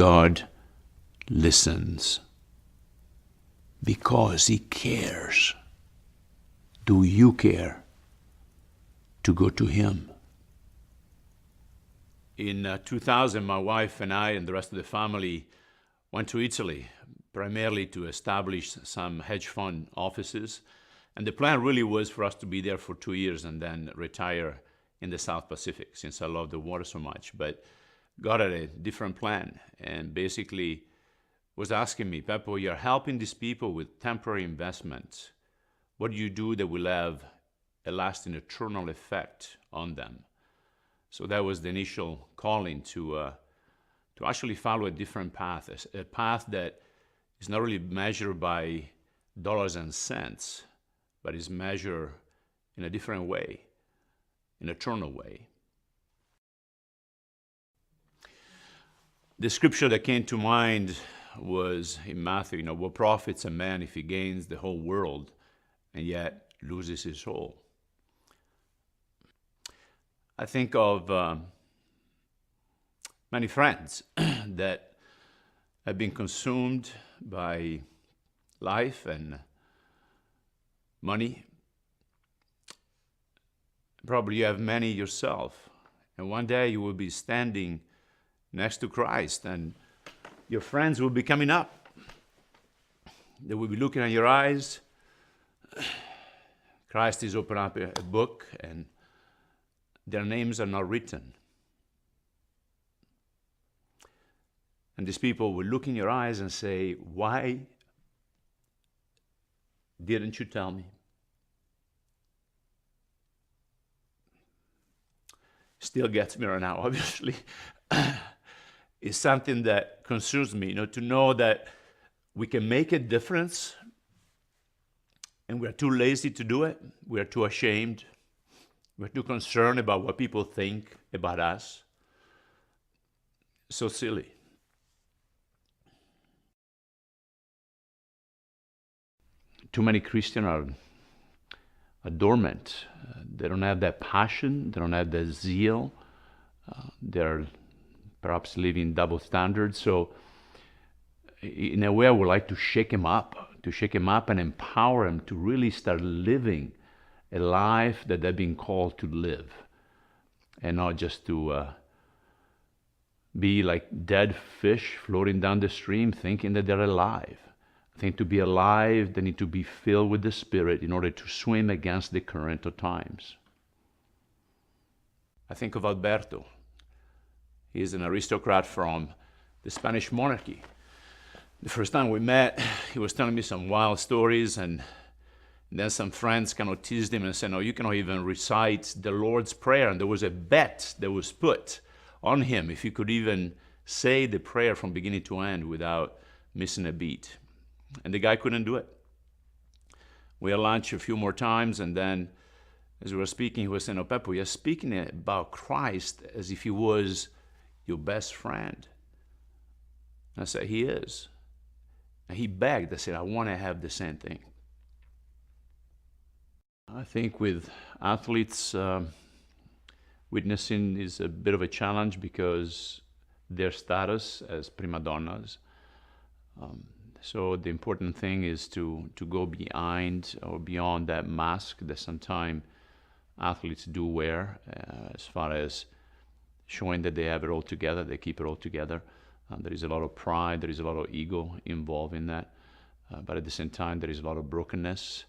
God listens because He cares. Do you care to go to Him? In 2000, my wife and I and the rest of the family went to Italy, primarily to establish some hedge fund offices. And the plan really was for us to be there for 2 years and then retire in the South Pacific, since I love the water so much. But God had a different plan, and basically was asking me, Peppo, you're helping these people with temporary investments. What do you do that will have a lasting eternal effect on them? So that was the initial calling to actually follow a different path, a path that is not really measured by dollars and cents, but is measured in a different way, an eternal way. The scripture that came to mind was in Matthew, what profits a man if he gains the whole world and yet loses his soul? I think of many friends that have been consumed by life and money. Probably you have many yourself, and one day you will be standing next to Christ, and your friends will be coming up. They will be looking at your eyes. Christ is opening up a book, and their names are not written. And these people will look in your eyes and say, why didn't you tell me? Still gets me right now, obviously. It's something that concerns me, to know that we can make a difference and we're too lazy to do it. We're too ashamed. We're too concerned about what people think about us. So silly. Too many Christians are dormant. They don't have that passion. They don't have that zeal. They're perhaps living double standards. So in a way, I would like to shake him up and empower him to really start living a life that they've been called to live, and not just to be like dead fish floating down the stream thinking that they're alive. I think to be alive, they need to be filled with the Spirit in order to swim against the current of times. I think of Alberto. He's an aristocrat from the Spanish monarchy. The first time we met, he was telling me some wild stories, and then some friends kind of teased him and said, no, you cannot even recite the Lord's Prayer. And there was a bet that was put on him if he could even say the prayer from beginning to end without missing a beat. And the guy couldn't do it. We had lunch a few more times, and then as we were speaking, he was saying, Peppo, you're speaking about Christ as if he was your best friend. And I said, he is. And he begged. I said, I want to have the same thing. I think with athletes, witnessing is a bit of a challenge because their status as prima donnas. So the important thing is to go behind or beyond that mask that sometimes athletes do wear, as far as showing that they have it all together, they keep it all together. There is a lot of pride, there is a lot of ego involved in that, but at the same time there is a lot of brokenness.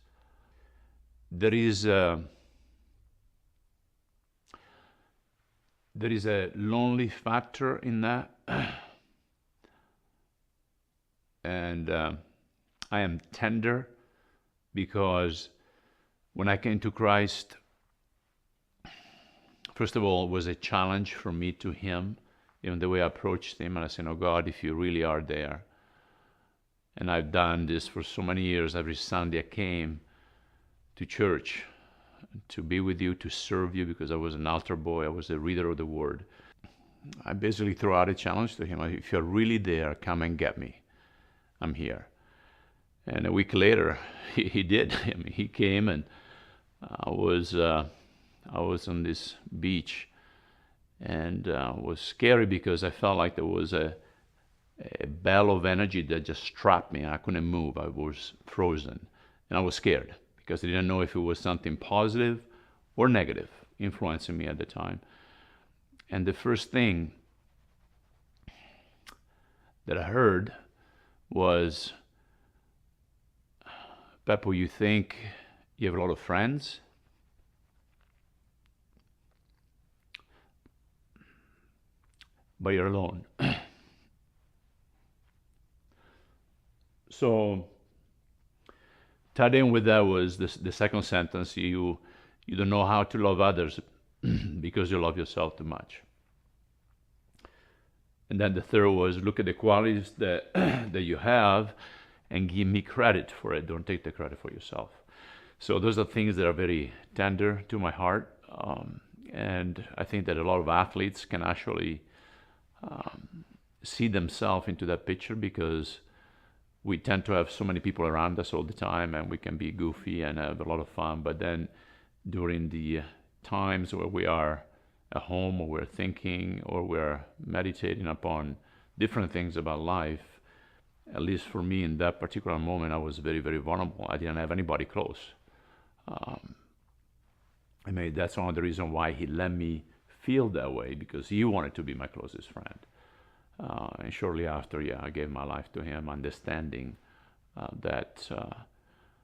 There is a lonely factor in that, and I am tender because when I came to Christ, first of all, it was a challenge from me to him, even the way I approached him, and I said, oh God, if you really are there. And I've done this for so many years. Every Sunday I came to church to be with you, to serve you, because I was an altar boy, I was a reader of the Word. I basically threw out a challenge to him. If you're really there, come and get me. I'm here. And a week later, he did. I mean, he came, and I was on this beach, and it was scary because I felt like there was a a ball of energy that just trapped me. I couldn't move. I was frozen. And I was scared because I didn't know if it was something positive or negative influencing me at the time. And the first thing that I heard was, Beppo, you think you have a lot of friends? But you're alone. So tied in with that was the second sentence, you don't know how to love others because you love yourself too much. And then the third was, look at the qualities that that you have and give me credit for it. Don't take the credit for yourself. So those are things that are very tender to my heart. And I think that a lot of athletes can actually see themselves into that picture, because we tend to have so many people around us all the time, and we can be goofy and have a lot of fun. But then during the times where we are at home, or we're thinking, or we're meditating upon different things about life, at least for me in that particular moment, I was very, very vulnerable. I didn't have anybody close. I mean, that's one of the reasons why he let me feel that way, because he wanted to be my closest friend. And shortly after, I gave my life to him, understanding that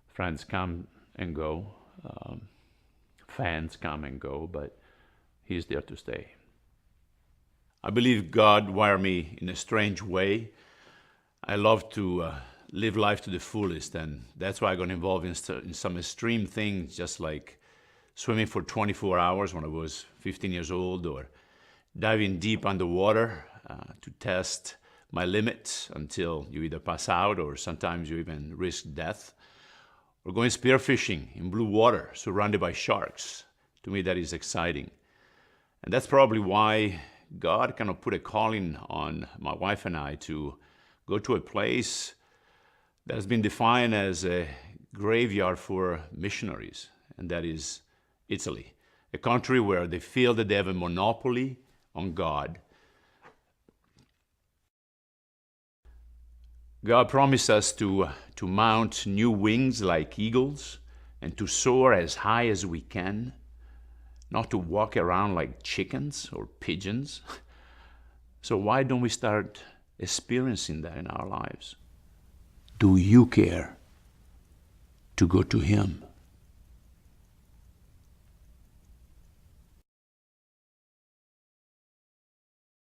friends come and go, fans come and go, but he's there to stay. I believe God wired me in a strange way. I love to live life to the fullest, and that's why I got involved in some extreme things, just like swimming for 24 hours when I was 15 years old, or diving deep underwater to test my limits until you either pass out, or sometimes you even risk death, or going spearfishing in blue water surrounded by sharks. To me, that is exciting. And that's probably why God kind of put a calling on my wife and I to go to a place that has been defined as a graveyard for missionaries, and that is Italy, a country where they feel that they have a monopoly on God. God promised us to mount new wings like eagles and to soar as high as we can, not to walk around like chickens or pigeons. So why don't we start experiencing that in our lives? Do you care to go to Him?